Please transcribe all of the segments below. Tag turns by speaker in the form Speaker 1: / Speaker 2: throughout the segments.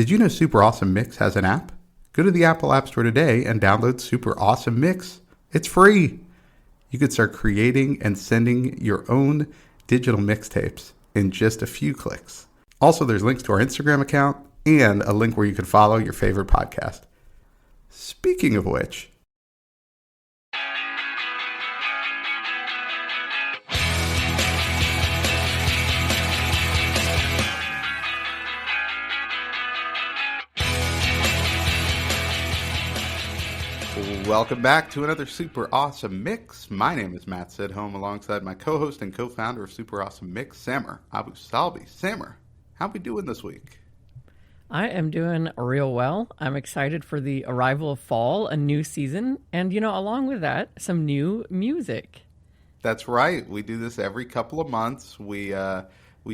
Speaker 1: Did you know Super Awesome Mix has an app? Go to the Apple App Store today and download Super Awesome Mix. It's free. You could start creating and sending your own digital mixtapes in just a few clicks. Also, there's links to our Instagram account and a link where you can follow your favorite podcast. Speaking of which, welcome back to another Super Awesome Mix. My name is Matt Sidholm, alongside my co-host and co-founder of Super Awesome Mix, Samer Abu Salbi. Samer, how we doing this week?
Speaker 2: I am doing real well. I'm excited for the arrival of fall, a new season, and, along with that, some new music.
Speaker 1: That's right. We do this every couple of months. We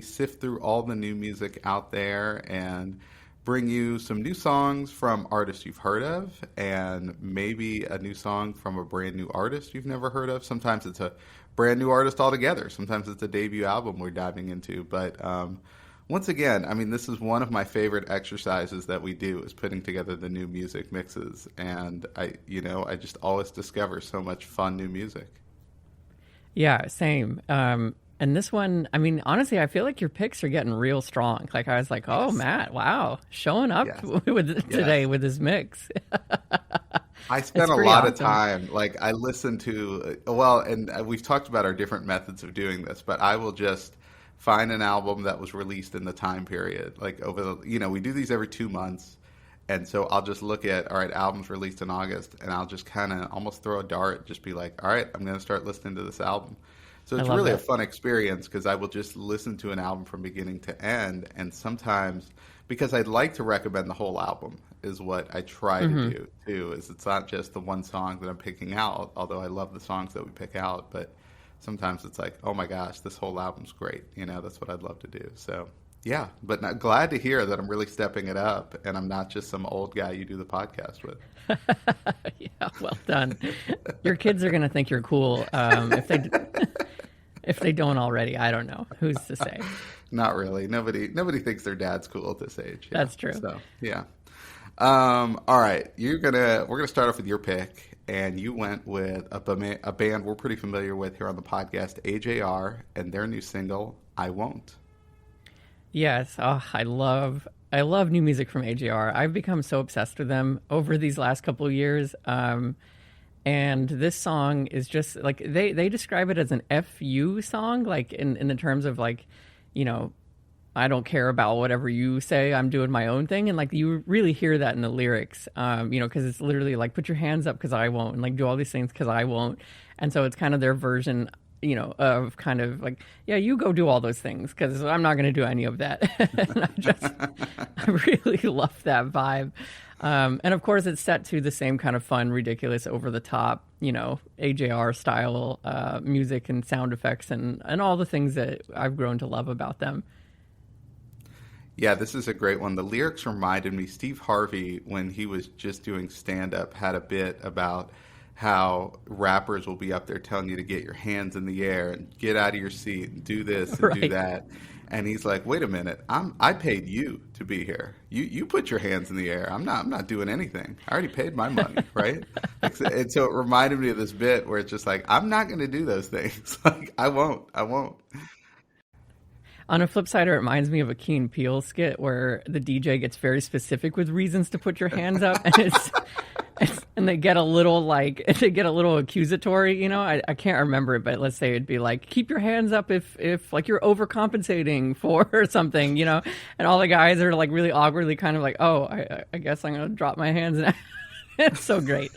Speaker 1: sift through all the new music out there and bring you some new songs from artists you've heard of, and maybe a new song from a brand new artist you've never heard of. Sometimes it's a brand new artist altogether. Sometimes it's a debut album we're diving into. But once again, I mean, this is one of my favorite exercises that we do, is putting together the new music mixes. And I just always discover so much fun new music.
Speaker 2: Yeah, same. And this one, I mean, honestly, I feel like your picks are getting real strong. Like, I was like, oh, yes. Matt, wow, showing up today with his mix.
Speaker 1: I spent a lot of time, like, I listened to, and we've talked about our different methods of doing this, but I will just find an album that was released in the time period. Like, we do these every 2 months. And so I'll just look at, all right, albums released in August, and I'll just kind of almost throw a dart, just be like, all right, I'm going to start listening to this album. So it's really a fun experience, because I will just listen to an album from beginning to end. And sometimes, because I'd like to recommend the whole album, is what I try to do too, is it's not just the one song that I'm picking out, although I love the songs that we pick out. But sometimes it's like, oh my gosh, this whole album's great. That's what I'd love to do. So yeah, but glad to hear that I'm really stepping it up, and I'm not just some old guy you do the podcast with.
Speaker 2: Yeah, well done. Your kids are going to think you're cool. If they don't already, I don't know. Who's to say?
Speaker 1: Not really. Nobody thinks their dad's cool at this age.
Speaker 2: Yeah. That's true.
Speaker 1: So yeah. All right, we're gonna start off with your pick, and you went with a band we're pretty familiar with here on the podcast, AJR, and their new single, "I Won't."
Speaker 2: Yes. Oh, I love new music from AJR. I've become so obsessed with them over these last couple of years. And this song is just like, they describe it as an FU song, like in the terms of like, I don't care about whatever you say, I'm doing my own thing. And like, you really hear that in the lyrics, because it's literally like, put your hands up because I won't, and like, do all these things because I won't. And so it's kind of their version, of kind of like, yeah, you go do all those things because I'm not going to do any of that. And I really love that vibe. And of course, it's set to the same kind of fun, ridiculous, over the top, AJR style music and sound effects and all the things that I've grown to love about them.
Speaker 1: Yeah, this is a great one. The lyrics reminded me, Steve Harvey, when he was just doing stand-up, had a bit about how rappers will be up there telling you to get your hands in the air and get out of your seat and do this and do that. And he's like, wait a minute, I paid you to be here. You put your hands in the air. I'm not doing anything. I already paid my money, right? And so it reminded me of this bit where it's just like, I'm not going to do those things. Like, I won't.
Speaker 2: On a flip side, it reminds me of a Key and Peele skit where the DJ gets very specific with reasons to put your hands up, and they get a little accusatory. I can't remember it, but let's say it'd be like, keep your hands up if like you're overcompensating for something, and all the guys are like really awkwardly kind of like, oh, I guess I'm gonna drop my hands. It's so great.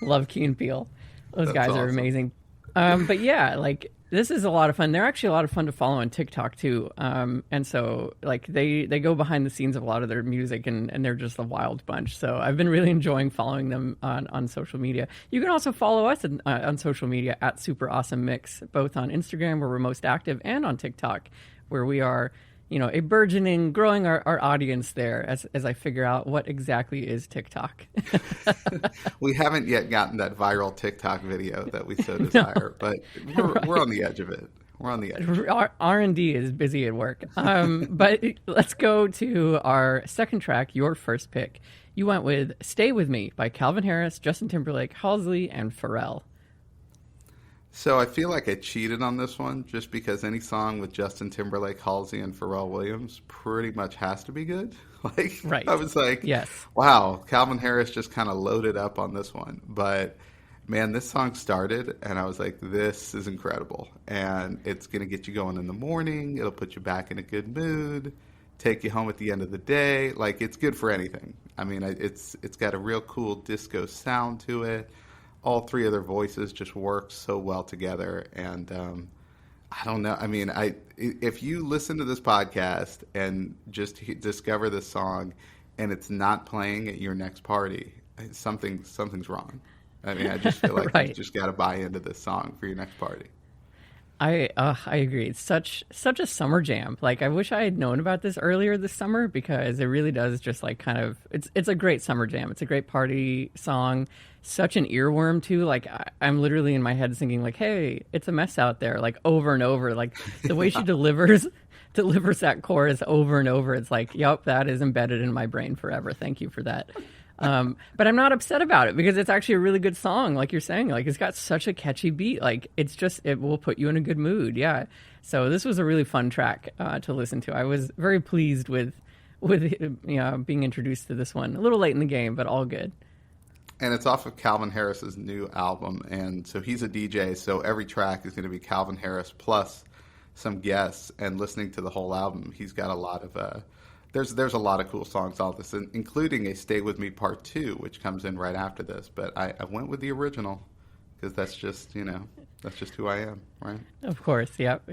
Speaker 2: Love Key and Peele. Those guys are amazing. But yeah, like, this is a lot of fun. They're actually a lot of fun to follow on TikTok too. And so like they go behind the scenes of a lot of their music, and they're just a wild bunch. So I've been really enjoying following them on social media. You can also follow us on social media at Super Awesome Mix, both on Instagram, where we're most active, and on TikTok, where we are, a burgeoning, growing our audience there as I figure out what exactly is TikTok.
Speaker 1: We haven't yet gotten that viral TikTok video that we so desire, but we're on the edge of it. We're on the edge.
Speaker 2: R&D is busy at work. But let's go to our second track, your first pick. You went with Stay With Me by Calvin Harris, Justin Timberlake, Halsey, and Pharrell.
Speaker 1: So I feel like I cheated on this one just because any song with Justin Timberlake, Halsey, and Pharrell Williams pretty much has to be good. Like,
Speaker 2: right.
Speaker 1: I was like,
Speaker 2: yes.
Speaker 1: Wow, Calvin Harris just kind of loaded up on this one. But man, this song started and I was like, this is incredible. And it's going to get you going in the morning. It'll put you back in a good mood, take you home at the end of the day. Like, it's good for anything. I mean, it's got a real cool disco sound to it. All three of their voices just work so well together. And I don't know. I mean, if you listen to this podcast and just discover this song and it's not playing at your next party, something's wrong. I mean, I just feel like
Speaker 2: right.
Speaker 1: You just got to buy into this song for your next party.
Speaker 2: I agree. It's such a summer jam. Like, I wish I had known about this earlier this summer because it really does just like kind of it's a great summer jam. It's a great party song. Such an earworm too. Like, I'm literally in my head thinking like, hey, it's a mess out there, like over and over. Like the way she delivers that chorus over and over. It's like, yep, that is embedded in my brain forever. Thank you for that. But I'm not upset about it because it's actually a really good song. Like you're saying, like it's got such a catchy beat. Like it will put you in a good mood. Yeah. So this was a really fun track to listen to. I was very pleased with being introduced to this one. A little late in the game, but all good.
Speaker 1: And it's off of Calvin Harris's new album. And so he's a DJ. So every track is going to be Calvin Harris plus some guests. And listening to the whole album, he's got a lot of There's a lot of cool songs on this, including a Stay With Me Part 2, which comes in right after this. But I went with the original because that's just who I am, right?
Speaker 2: Of course, yep.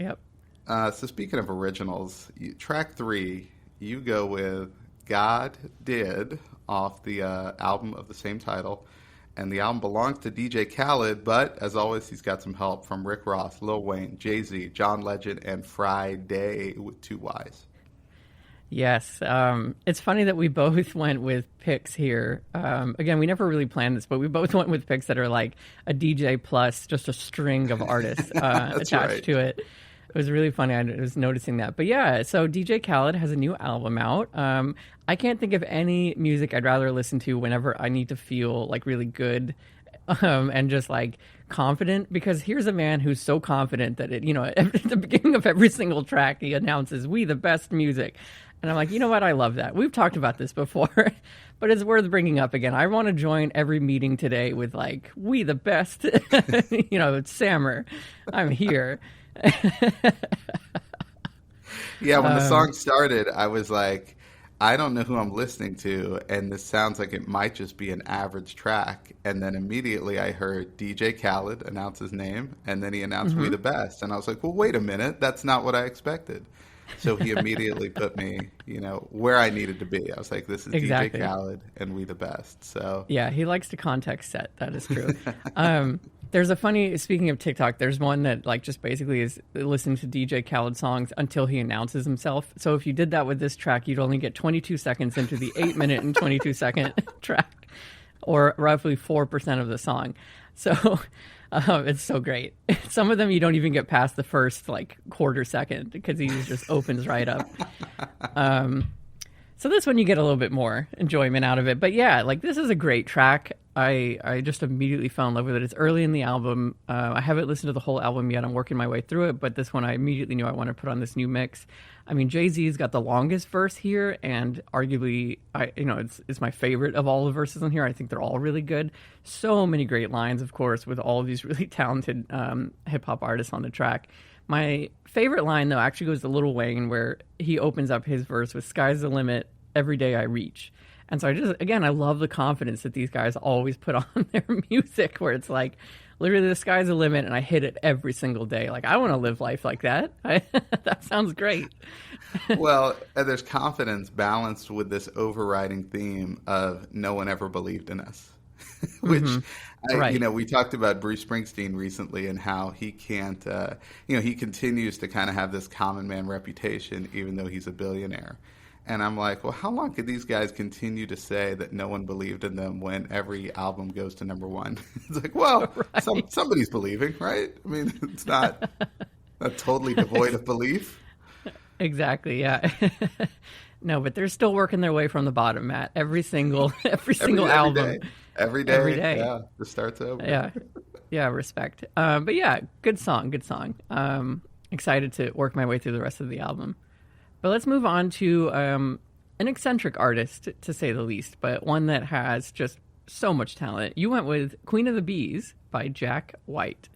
Speaker 1: So speaking of originals, track 3, you go with God Did off the album of the same title. And the album belongs to DJ Khaled, but as always, he's got some help from Rick Ross, Lil Wayne, Jay-Z, John Legend, and Friday with 2 Ys.
Speaker 2: Yes. It's funny that we both went with picks here. Again, we never really planned this, but we both went with picks that are like a DJ plus just a string of artists attached to it. It was really funny. I was noticing that. But yeah, so DJ Khaled has a new album out. I can't think of any music I'd rather listen to whenever I need to feel like really good and just like confident, because here's a man who's so confident that at the beginning of every single track he announces, "We the best music." And I'm like, you know what? I love that. We've talked about this before, but it's worth bringing up again. I want to join every meeting today with like, "We the best," it's Sammer. I'm here.
Speaker 1: Yeah, when the song started, I was like, I don't know who I'm listening to, and this sounds like it might just be an average track. And then immediately I heard DJ Khaled announce his name, and then he announced "We the Best." And I was like, well, wait a minute, that's not what I expected. So he immediately put me, where I needed to be. I was like, this is
Speaker 2: exactly.
Speaker 1: DJ Khaled and "We the Best." So
Speaker 2: yeah, he likes to context set. That is true. There's a funny, speaking of TikTok, there's one that like just basically is listening to DJ Khaled songs until he announces himself. So if you did that with this track, you'd only get 22 seconds into the 8-minute and 22-second track, or roughly 4% of the song. So it's so great. Some of them you don't even get past the first like quarter second because he just opens right up. So this one you get a little bit more enjoyment out of it. But yeah, like this is a great track. I just immediately fell in love with it. It's early in the album. I haven't listened to the whole album yet. I'm working my way through it. But this one I immediately knew I wanted to put on this new mix. I mean, Jay-Z's got the longest verse here, and arguably, it's my favorite of all the verses on here. I think they're all really good. So many great lines, of course, with all of these really talented hip-hop artists on the track. My favorite line, though, actually goes to Lil Wayne, where he opens up his verse with "Sky's the limit, every day I reach." And so I love the confidence that these guys always put on their music, where it's like, literally the sky's the limit and I hit it every single day. Like, I want to live life like that. That sounds great.
Speaker 1: Well, there's confidence balanced with this overriding theme of no one ever believed in us. Which, we talked about Bruce Springsteen recently and how he can't, he continues to kind of have this common man reputation, even though he's a billionaire. And I'm like, well, how long could these guys continue to say that no one believed in them when every album goes to number 1? It's like, well, somebody's believing, right? I mean, it's not Totally devoid of belief.
Speaker 2: Exactly. Yeah. No, but they're still working their way from the bottom, Matt. Every single album,
Speaker 1: Every
Speaker 2: every
Speaker 1: day.
Speaker 2: day.
Speaker 1: Yeah, just starts over.
Speaker 2: Yeah. Yeah. Respect. But yeah, good song. Good song. Excited to work my way through the rest of the album. But let's move on to an eccentric artist, to say the least, but one that has just so much talent. You went with Queen of the Bees by Jack White.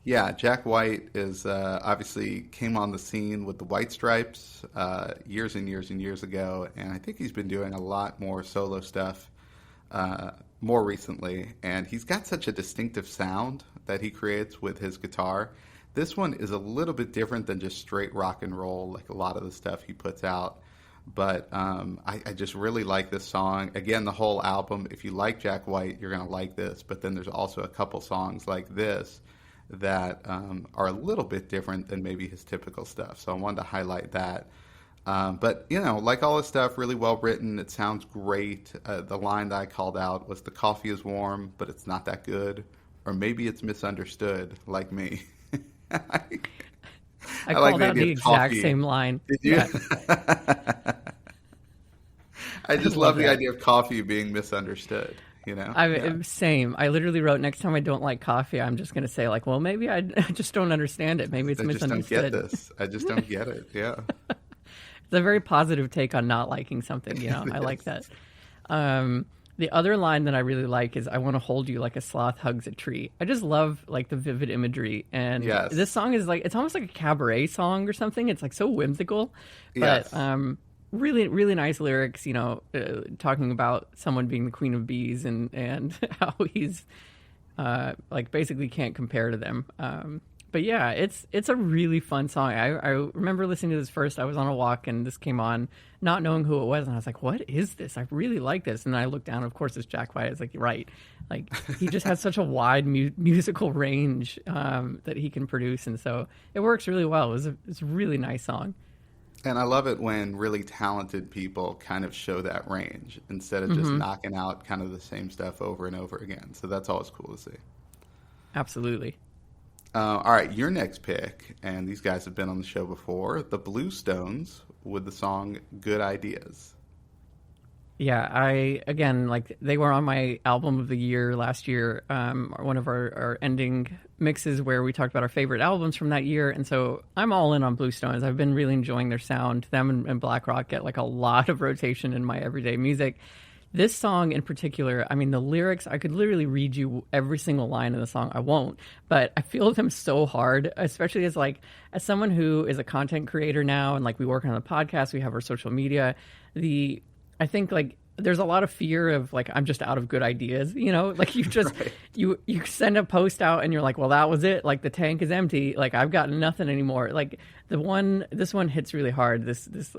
Speaker 1: Yeah, Jack White is obviously came on the scene with the White Stripes years and years and years ago, and I think he's been doing a lot more solo stuff more recently. And he's got such a distinctive sound that he creates with his guitar. This one is a little bit different than just straight rock and roll, like a lot of the stuff he puts out. But I just really like this song. Again, the whole album, if you like Jack White, you're going to like this. But then there's also a couple songs like this that are a little bit different than maybe his typical stuff. So I wanted to highlight that. But, like all his stuff, really well written. It sounds great. The line that I called out was, "The coffee is warm, but it's not that good." Or maybe it's misunderstood, like me.
Speaker 2: I
Speaker 1: like
Speaker 2: called out the exact same line.
Speaker 1: Did you?
Speaker 2: Yeah.
Speaker 1: I just love the idea of coffee being misunderstood.
Speaker 2: Same. I literally wrote, next time I don't like coffee, I'm just going to say, like, well, maybe I just don't understand it. Maybe it's misunderstood.
Speaker 1: I just don't get this. I just don't get it. Yeah.
Speaker 2: It's a very positive take on not liking something. I like that. The other line that I really like is, "I want to hold you like a sloth hugs a tree." I just love like the vivid imagery. And This song is like, it's almost like a cabaret song or something. It's like so whimsical, but really, really nice lyrics, talking about someone being the queen of bees and how he's like basically can't compare to them. But yeah, it's a really fun song. I remember listening to this first. I was on a walk and this came on, not knowing who it was, and I was like, "What is this? I really like this." And then I looked down. Of course, it's Jack White. I was like, "Right." Like he just has such a wide musical range that he can produce, and so it works really well. It's a really nice song.
Speaker 1: And I love it when really talented people kind of show that range instead of just knocking out kind of the same stuff over and over again. So that's always cool to see.
Speaker 2: Absolutely.
Speaker 1: All right, your next pick, and these guys have been on the show before, the Bluestones with the song "Good Ideas."
Speaker 2: Yeah, they were on my album of the year last year, one of our ending mixes where we talked about our favorite albums from that year. And so I'm all in on Bluestones. I've been really enjoying their sound. Them and Black Rock get like a lot of rotation in my everyday music. This song in particular, I mean, the lyrics, I could literally read you every single line of the song. I won't, but I feel them so hard, especially as someone who is a content creator now, and like we work on the podcast, we have our social media. I think like there's a lot of fear of like, I'm just out of good ideas, like you just, right. you send a post out and you're like, well, that was it. Like the tank is empty. Like I've got nothing anymore. Like this one hits really hard. This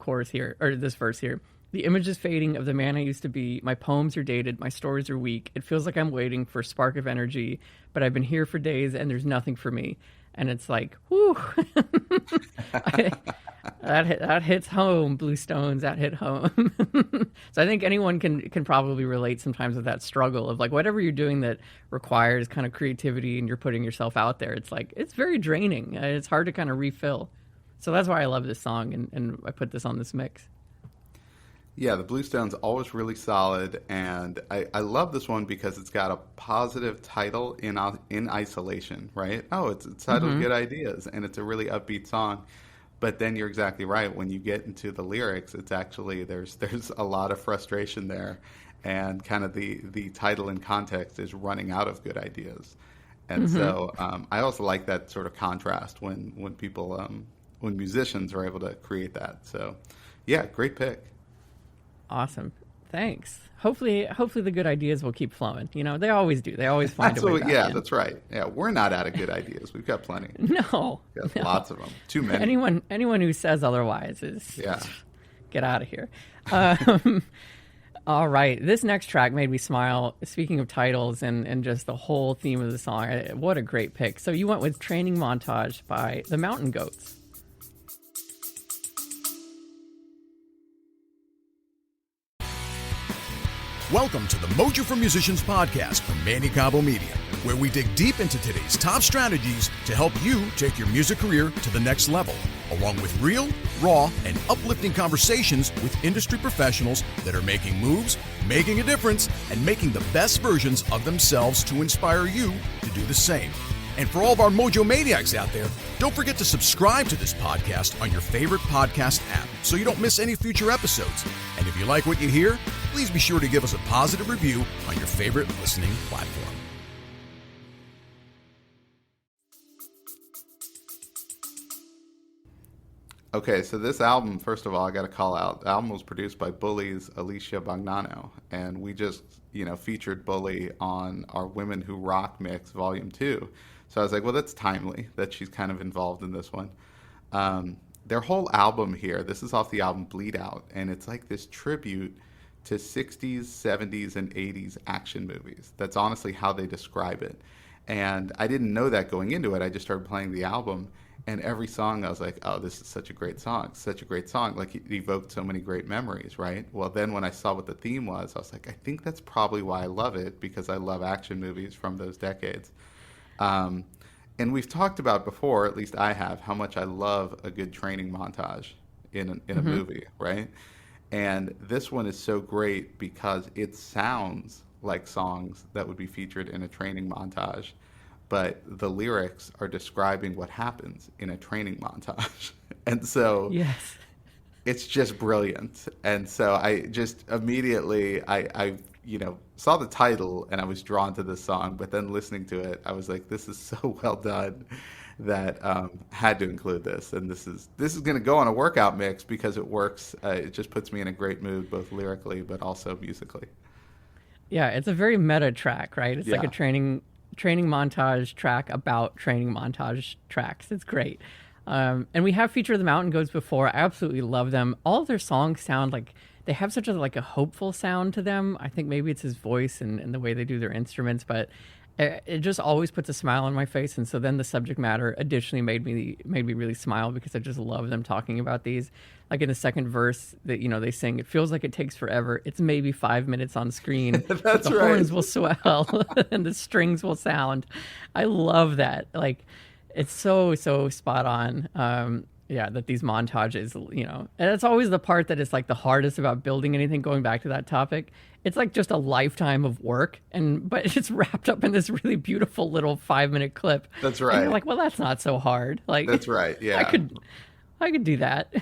Speaker 2: chorus here, or this verse here. "The image is fading of the man I used to be. My poems are dated. My stories are weak. It feels like I'm waiting for a spark of energy, but I've been here for days and there's nothing for me." And it's like, whew. That hits home, Bluestones. That hit home. So I think anyone can probably relate sometimes with that struggle of like whatever you're doing that requires kind of creativity and you're putting yourself out there. It's like, it's very draining. It's hard to kind of refill. So that's why I love this song and I put this on this mix.
Speaker 1: Yeah, the Bluestones always really solid, and I love this one because it's got a positive title in isolation, right? Oh, it's titled "Good Ideas," and it's a really upbeat song. But then you're exactly right. When you get into the lyrics, it's actually there's a lot of frustration there, and kind of the title in context is running out of good ideas, and so I also like that sort of contrast when people when musicians are able to create that. So, yeah, great pick.
Speaker 2: Awesome. Thanks. Hopefully the good ideas will keep flowing. They always do. They always find a way back in.
Speaker 1: That's right. Yeah, we're not out of good ideas. We've got plenty.
Speaker 2: No.
Speaker 1: We've got lots of them. Too many.
Speaker 2: Anyone who says otherwise is get out of here. All right. This next track made me smile. Speaking of titles and just the whole theme of the song, what a great pick. So you went with "Training Montage" by the Mountain Goats.
Speaker 3: Welcome to the Mojo for Musicians podcast from Manny Cabo Media, where we dig deep into today's top strategies to help you take your music career to the next level, along with real, raw, and uplifting conversations with industry professionals that are making moves, making a difference, and making the best versions of themselves to inspire you to do the same. And for all of our Mojo Maniacs out there, don't forget to subscribe to this podcast on your favorite podcast app so you don't miss any future episodes. And if you like what you hear, please be sure to give us a positive review on your favorite listening platform.
Speaker 1: Okay, so this album, first of all, I got to call out. The album was produced by Bully's Alicia Bagnano, and we just, featured Bully on our Women Who Rock Mix Volume 2. So I was like, well, that's timely that she's kind of involved in this one. Their whole album here, this is off the album Bleed Out, and it's like this tribute to 60s, 70s, and 80s action movies. That's honestly how they describe it. And I didn't know that going into it. I just started playing the album, and every song I was like, oh, this is such a great song, such a great song. Like, it evoked so many great memories, right? Well, then when I saw what the theme was, I was like, I think that's probably why I love it, because I love action movies from those decades. And we've talked about before, at least I have, how much I love a good training montage in a movie, right? And this one is so great because it sounds like songs that would be featured in a training montage, but the lyrics are describing what happens in a training montage. And so
Speaker 2: Yes.
Speaker 1: it's just brilliant. And so I just immediately, I saw the title and I was drawn to this song, but then listening to it, I was like, this is so well done that had to include this. And this is going to go on a workout mix because it works. It just puts me in a great mood, both lyrically, but also musically.
Speaker 2: Yeah, it's a very meta track, right? It's like a training montage track about training montage tracks. It's great. And we have featured the Mountain Goats before. I absolutely love them. All of their songs sound like they have such a hopeful sound to them. I think maybe it's his voice and the way they do their instruments, but it just always puts a smile on my face. And so then the subject matter additionally made me really smile because I just love them talking about these. Like in the second verse that they sing, it feels like it takes forever. It's maybe 5 minutes on screen.
Speaker 1: That's
Speaker 2: the
Speaker 1: right.
Speaker 2: horns will swell and the strings will sound. I love that. Like, it's so spot on. That these montages, and it's always the part that is like the hardest about building anything. Going back to that topic, it's like just a lifetime of work, but it's wrapped up in this really beautiful little 5-minute clip.
Speaker 1: That's right.
Speaker 2: And you're like, well, that's not so hard. Like,
Speaker 1: That's right. Yeah.
Speaker 2: I could do that.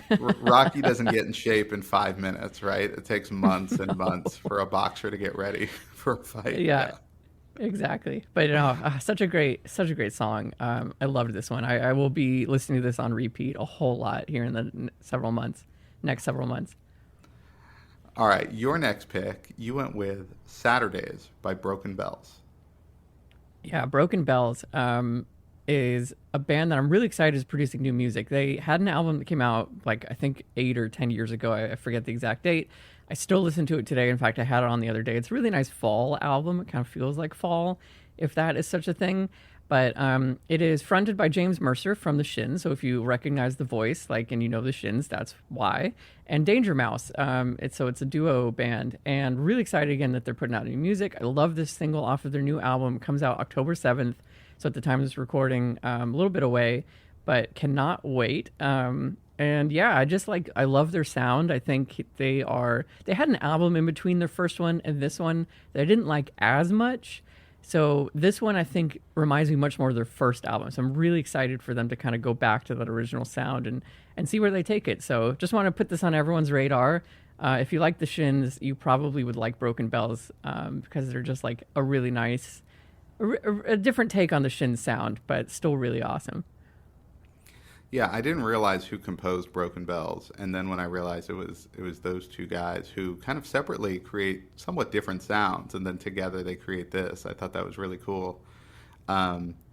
Speaker 1: Rocky doesn't get in shape in 5 minutes, right? It takes months and months for a boxer to get ready for a fight.
Speaker 2: Yeah. Exactly. But such a great song. I loved this one. I will be listening to this on repeat a whole lot here in the next several months.
Speaker 1: All right, your next pick, you went with Saturdays by Broken Bells.
Speaker 2: Yeah, Broken Bells is a band that I'm really excited is producing new music. They had an album that came out like I think 8 or 10 years ago. I forget the exact date. I still listen to it today. In fact, I had it on the other day. It's a really nice fall album. It kind of feels like fall, if that is such a thing. But it is fronted by James Mercer from The Shins. So if you recognize the voice, and you know The Shins, that's why. And Danger Mouse. It's a duo band. And really excited again that they're putting out new music. I love this single off of their new album. It comes out October 7th. So at the time of this recording, a little bit away, but cannot wait. And yeah, I love their sound. I think they had an album in between their first one and this one that I didn't like as much. So this one I think reminds me much more of their first album. So I'm really excited for them to kind of go back to that original sound and see where they take it. So just want to put this on everyone's radar. If you like the Shins, you probably would like Broken Bells because they're just like a really nice, a different take on the Shins sound, but still really awesome.
Speaker 1: Yeah, I didn't realize who composed Broken Bells, and then when I realized it was those two guys who kind of separately create somewhat different sounds, and then together they create this. I thought that was really cool.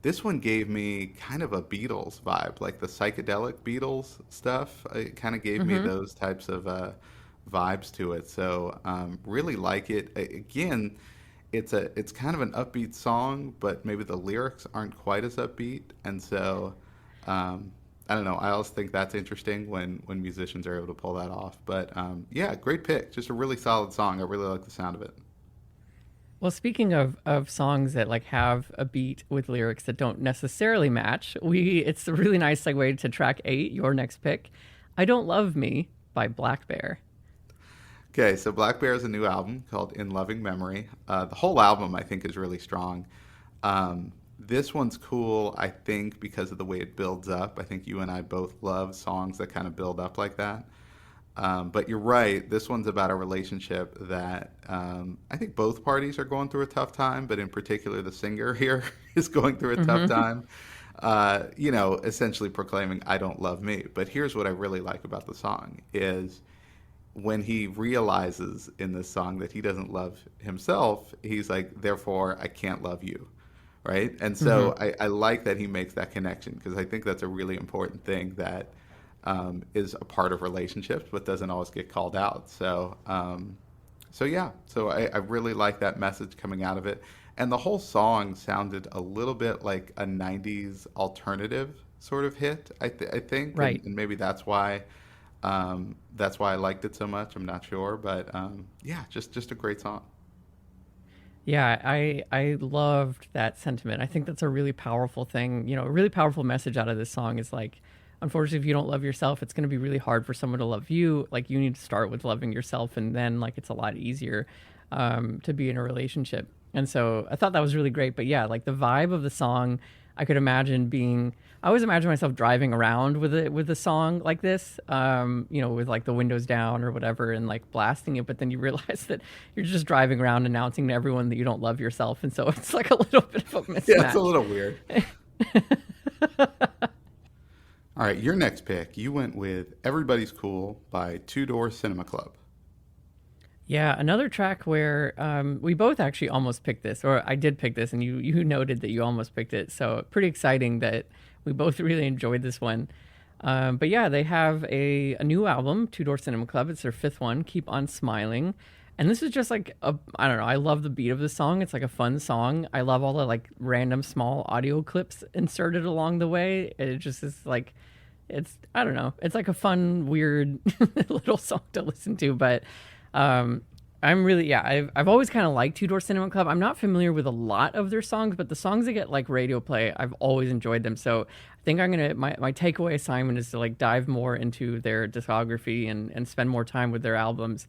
Speaker 1: This one gave me kind of a Beatles vibe, like the psychedelic Beatles stuff. It kind of gave me those types of vibes to it. So really like it. Again, it's kind of an upbeat song, but maybe the lyrics aren't quite as upbeat, and so. I don't know. I always think that's interesting when musicians are able to pull that off. But yeah, great pick. Just a really solid song. I really like the sound of it.
Speaker 2: Well, speaking of songs that like have a beat with lyrics that don't necessarily match, we it's a really nice segue to track 8, your next pick. I Don't Love Me by Black Bear.
Speaker 1: Okay, so Black Bear is a new album called In Loving Memory. The whole album, I think, is really strong. This one's cool, I think, because of the way it builds up. I think you and I both love songs that kind of build up like that. But you're right, this one's about a relationship that I think both parties are going through a tough time, but in particular, the singer here is going through a tough time. Essentially proclaiming, I don't love me. But here's what I really like about the song is when he realizes in this song that he doesn't love himself, he's like, therefore, I can't love you. Right. And so I like that he makes that connection because I think that's a really important thing that is a part of relationships, but doesn't always get called out. So I really like that message coming out of it. And the whole song sounded a little bit like a 90s alternative sort of hit, I think.
Speaker 2: Right.
Speaker 1: And maybe that's why I liked it so much. I'm not sure, but just a great song.
Speaker 2: Yeah, I loved that sentiment. I think that's a really powerful thing. A really powerful message out of this song is like, unfortunately, if you don't love yourself, it's going to be really hard for someone to love you. Like, you need to start with loving yourself, and then like it's a lot easier to be in a relationship. And so I thought that was really great. But yeah, like the vibe of the song, I could imagine being. I always imagine myself driving around with a song like this, with like the windows down or whatever, and like blasting it. But then you realize that you're just driving around announcing to everyone that you don't love yourself, and so it's like a little bit of a mismatch.
Speaker 1: Yeah, it's a little weird. All right, your next pick, you went with Everybody's Cool by Two Door Cinema Club.
Speaker 2: Yeah, another track where we both actually almost picked this, or I did pick this, and you noted that you almost picked it. So pretty exciting that we both really enjoyed this one. But yeah, they have a new album, Two Door Cinema Club. It's their 5th one, Keep On Smiling. And this is just like, I don't know, I love the beat of the song. It's like a fun song. I love all the like random small audio clips inserted along the way. It just is like, I don't know. It's like a fun, weird little song to listen to. But I'm really, I've always kind of liked Two Door Cinema Club. I'm not familiar with a lot of their songs, but the songs that get like radio play, I've always enjoyed them. So I think my takeaway assignment is to like dive more into their discography and spend more time with their albums.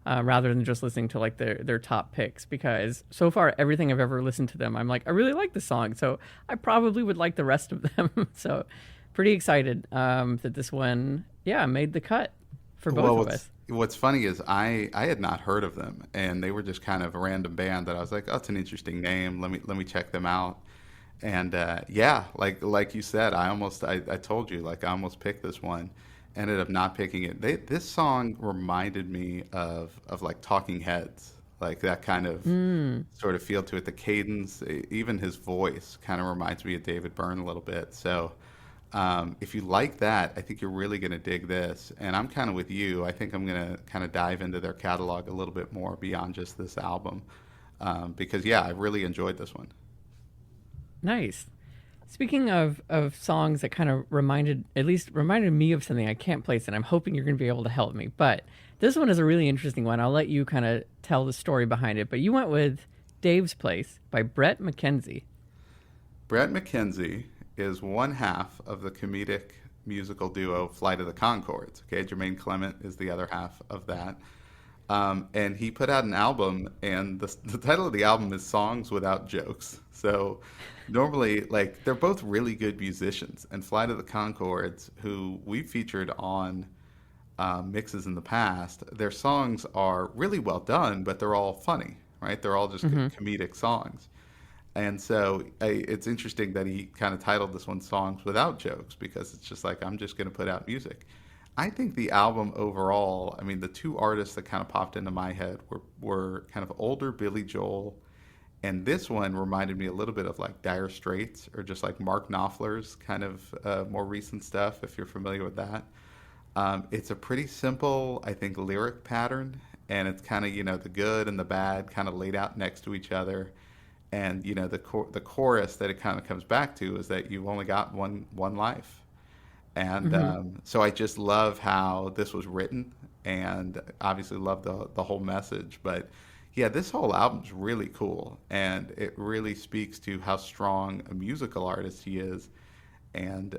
Speaker 2: Rather than just listening to like their top picks, because so far everything I've ever listened to them, I'm like, I really like the song, so I probably would like the rest of them. So pretty excited that this one, made the cut for both of us.
Speaker 1: What's funny is I had not heard of them, and they were just kind of a random band that I was like, oh, it's an interesting name. Let me check them out. And like you said, I told you, like, I almost picked this one. Ended up not picking it. This song reminded me of like Talking Heads, like that kind of sort of feel to it. The cadence, even his voice, kind of reminds me of David Byrne a little bit. So if you like that, I think you're really going to dig this. And I'm kind of with you. I think I'm going to kind of dive into their catalog a little bit more beyond just this album, because I really enjoyed this one.
Speaker 2: Nice. Speaking of songs that kind of reminded me of something, I can't place it. I'm hoping you're going to be able to help me. But this one is a really interesting one. I'll let you kind of tell the story behind it. But you went with Dave's Place by Bret McKenzie.
Speaker 1: Bret McKenzie is one half of the comedic musical duo Flight of the Conchords. Okay, Jermaine Clement is the other half of that. And he put out an album, and the title of the album is Songs Without Jokes. So normally, like, they're both really good musicians. And Flight of the Conchords, who we've featured on mixes in the past, their songs are really well done, but they're all funny, right? They're all just comedic songs. And so it's interesting that he kind of titled this one Songs Without Jokes, because it's just like, I'm just going to put out music. I think the album overall, I mean, the two artists that kind of popped into my head were kind of older Billy Joel, and this one reminded me a little bit of like Dire Straits, or just like Mark Knopfler's kind of more recent stuff, if you're familiar with that. It's a pretty simple, I think, lyric pattern, and it's kind of, the good and the bad kind of laid out next to each other. And, the chorus that it kind of comes back to is that you've only got one life. And so I just love how this was written, and obviously love the whole message. But Yeah, this whole album's really cool, and it really speaks to how strong a musical artist he is. And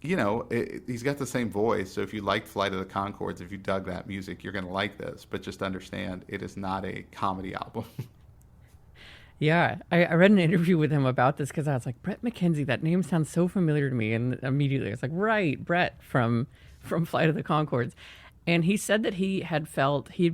Speaker 1: he's got the same voice. So if you liked Flight of the Conchords, if you dug that music, you're going to like this. But just understand, it is not a comedy album.
Speaker 2: Yeah, I read an interview with him about this because I was like, Brett McKenzie, that name sounds so familiar to me. And immediately I was like, right, Brett from Flight of the Conchords. And he said that he had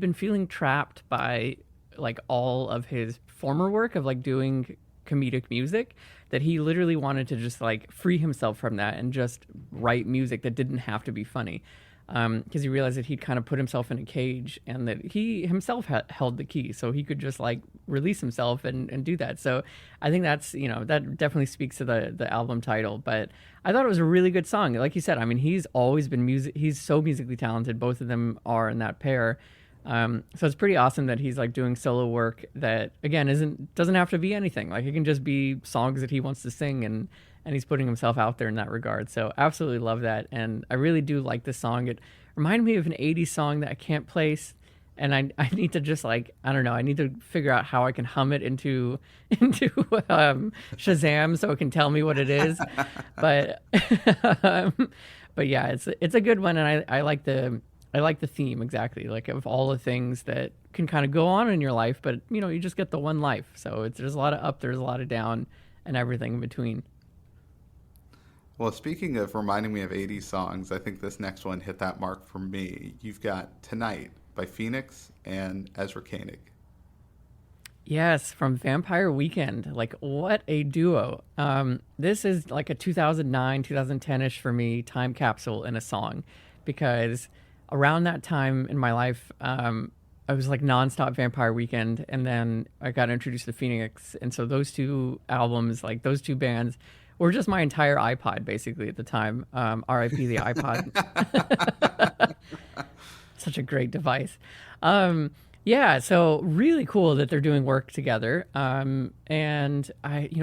Speaker 2: been feeling trapped by like all of his former work of like doing comedic music, that he literally wanted to just like free himself from that and just write music that didn't have to be funny. Because he realized that he'd kind of put himself in a cage and that he himself held the key, so he could just like release himself and do that. So I think that's, that definitely speaks to the album title. But I thought it was a really good song. Like you said, I mean, he's always been he's so musically talented. Both of them are in that pair. So it's pretty awesome that he's like doing solo work that again doesn't have to be anything. Like it can just be songs that he wants to sing, and he's putting himself out there in that regard. So absolutely love that. And I really do like this song. It reminded me of an 80s song that I can't place. And I need to just like, I don't know, I need to figure out how I can hum it into Shazam so it can tell me what it is. But but yeah, it's a good one, and I like the theme exactly, like of all the things that can kind of go on in your life, but you just get the one life. So there's a lot of up, there's a lot of down, and everything in between.
Speaker 1: Well, speaking of reminding me of 80s songs, I think this next one hit that mark for me. You've got Tonight by Phoenix and Ezra Koenig.
Speaker 2: Yes, from Vampire Weekend. Like, what a duo. This is like a 2009, 2010-ish for me time capsule in a song, because around that time in my life, I was like nonstop Vampire Weekend, and then I got introduced to Phoenix, and so those two albums, like those two bands, were just my entire iPod basically at the time. R.I.P. the iPod. Such a great device. Yeah, so really cool that they're doing work together. And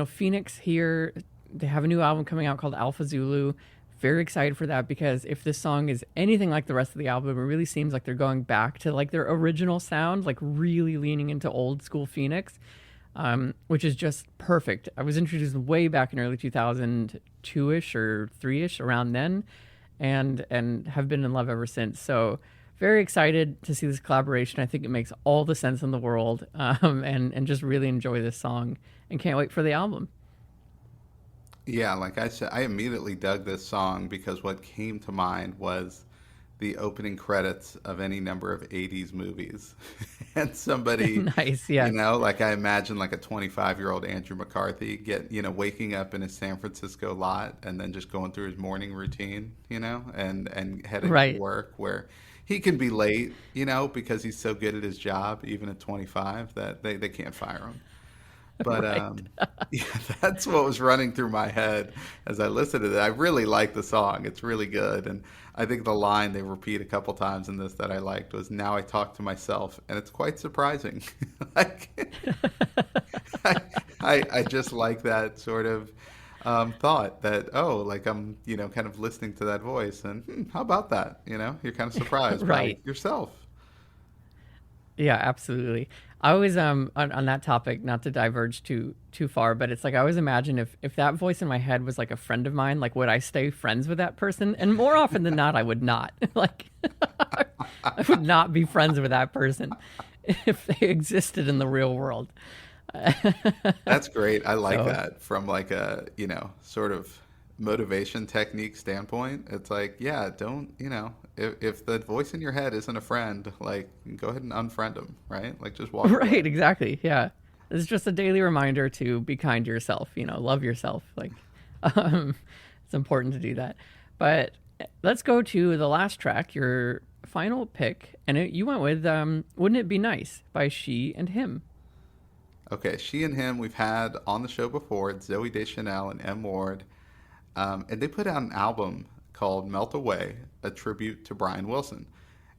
Speaker 2: Phoenix here, they have a new album coming out called Alpha Zulu. Very excited for that, because if this song is anything like the rest of the album, it really seems like they're going back to like their original sound, like really leaning into old school Phoenix, which is just perfect. I was introduced way back in early 2002-ish or 3-ish, around then, and have been in love ever since. So very excited to see this collaboration. I think it makes all the sense in the world, and just really enjoy this song and can't wait for the album.
Speaker 1: Yeah, like I said, I immediately dug this song because what came to mind was the opening credits of any number of 80s movies. And somebody,
Speaker 2: nice, yeah.
Speaker 1: like I imagine like a 25-year-old Andrew McCarthy waking up in his San Francisco lot and then just going through his morning routine, and heading
Speaker 2: right
Speaker 1: to work, where he can be late, because he's so good at his job, even at 25, that they can't fire him. But
Speaker 2: right.
Speaker 1: Yeah, that's what was running through my head as I listened to it. I really like the song. It's really good. And I think the line they repeat a couple times in this that I liked was, "Now I talk to myself," and it's quite surprising. Like, I just like that sort of thought that, like I'm, kind of listening to that voice, and how about that? You're kind of surprised
Speaker 2: right.
Speaker 1: by yourself.
Speaker 2: Yeah, absolutely. I always on that topic, not to diverge too far, but it's like I always imagine if that voice in my head was like a friend of mine, like would I stay friends with that person? And more often than not, I would not. Like I would not be friends with that person if they existed in the real world.
Speaker 1: That's great. I like that from like a, sort of motivation technique standpoint. It's like, yeah, don't, if the voice in your head isn't a friend, like go ahead and unfriend them, right? Like just walk
Speaker 2: right
Speaker 1: away.
Speaker 2: Exactly. Yeah, it's just a daily reminder to be kind to yourself, love yourself. Like it's important to do that. But let's go to the last track, your final pick, and you went with Wouldn't It Be Nice by She and Him.
Speaker 1: Okay, She and Him we've had on the show before. It's Zooey Deschanel and M. Ward. And they put out an album called Melt Away, a tribute to Brian Wilson.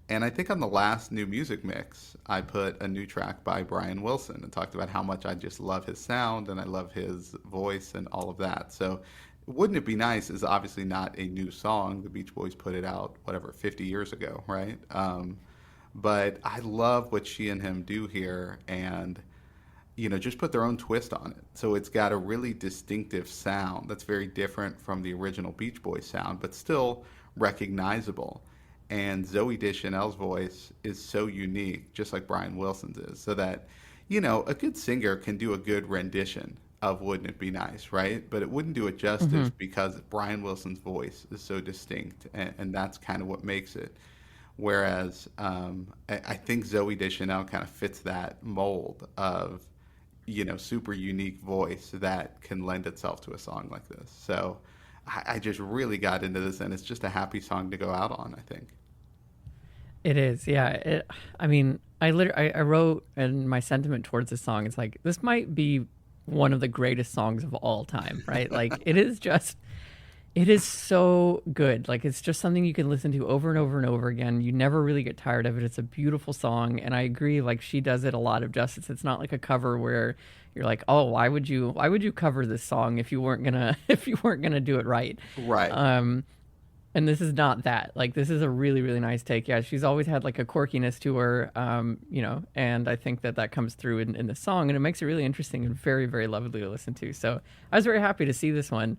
Speaker 1: And I think on the last New Music Mix, I put a new track by Brian Wilson and talked about how much I just love his sound and I love his voice and all of that. So Wouldn't It Be Nice is obviously not a new song. The Beach Boys put it out, 50 years ago, right? but I love what she and him do here, and just put their own twist on it. So it's got a really distinctive sound that's very different from the original Beach Boys sound, but still recognizable. And Zooey Deschanel's voice is so unique, just like Brian Wilson's is, so that, a good singer can do a good rendition of Wouldn't It Be Nice, right? But it wouldn't do it justice because Brian Wilson's voice is so distinct, and that's kind of what makes it. Whereas I think Zooey Deschanel kind of fits that mold of, super unique voice that can lend itself to a song like this. So I just really got into this, and it's just a happy song to go out on, I think.
Speaker 2: It is, yeah. I wrote in my sentiment towards this song, it's like, this might be one of the greatest songs of all time, right? Like, it is so good. Like, it's just something you can listen to over and over and over again. You never really get tired of it. It's a beautiful song, and I agree, like, she does it a lot of justice. It's not like a cover where you're like, oh, why would you cover this song if you weren't gonna do it right?
Speaker 1: Right.
Speaker 2: And this is not that. Like, this is a really, really nice take. Yeah, she's always had like a quirkiness to her, and I think that comes through in the song, and it makes it really interesting and very, very lovely to listen to. So I was very happy to see this one.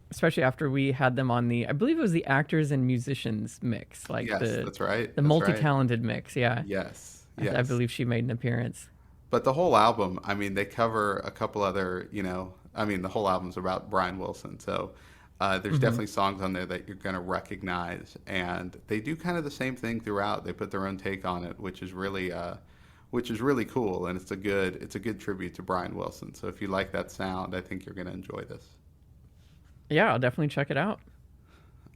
Speaker 2: Especially after we had them on I believe it was the actors and musicians mix, like
Speaker 1: yes, that's right.
Speaker 2: The multi-talented mix, yeah.
Speaker 1: Yes.
Speaker 2: I believe she made an appearance.
Speaker 1: But the whole album, they cover a couple other, the whole album's about Brian Wilson. So there's definitely songs on there that you're going to recognize, and they do kind of the same thing throughout. They put their own take on it, which is really cool, and it's a good tribute to Brian Wilson. So if you like that sound, I think you're going to enjoy this.
Speaker 2: Yeah, I'll definitely check it out.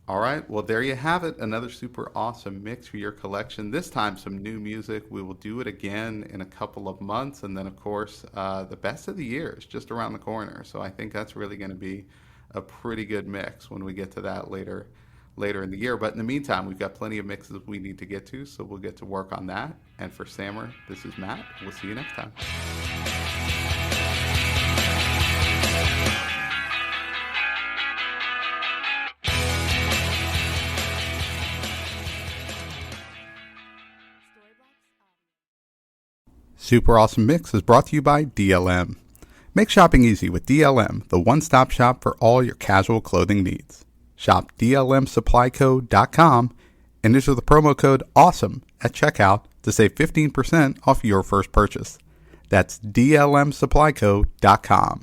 Speaker 1: All right. Well, there you have it. Another super awesome mix for your collection. This time, some new music. We will do it again in a couple of months. And then, of course, the best of the year is just around the corner. So I think that's really going to be a pretty good mix when we get to that later in the year. But in the meantime, we've got plenty of mixes we need to get to. So we'll get to work on that. And for Sammer, this is Matt. We'll see you next time. Super Awesome Mix is brought to you by DLM. Make shopping easy with DLM, the one-stop shop for all your casual clothing needs. Shop DLMsupplyco.com and enter the promo code AWESOME at checkout to save 15% off your first purchase. That's DLMsupplyco.com.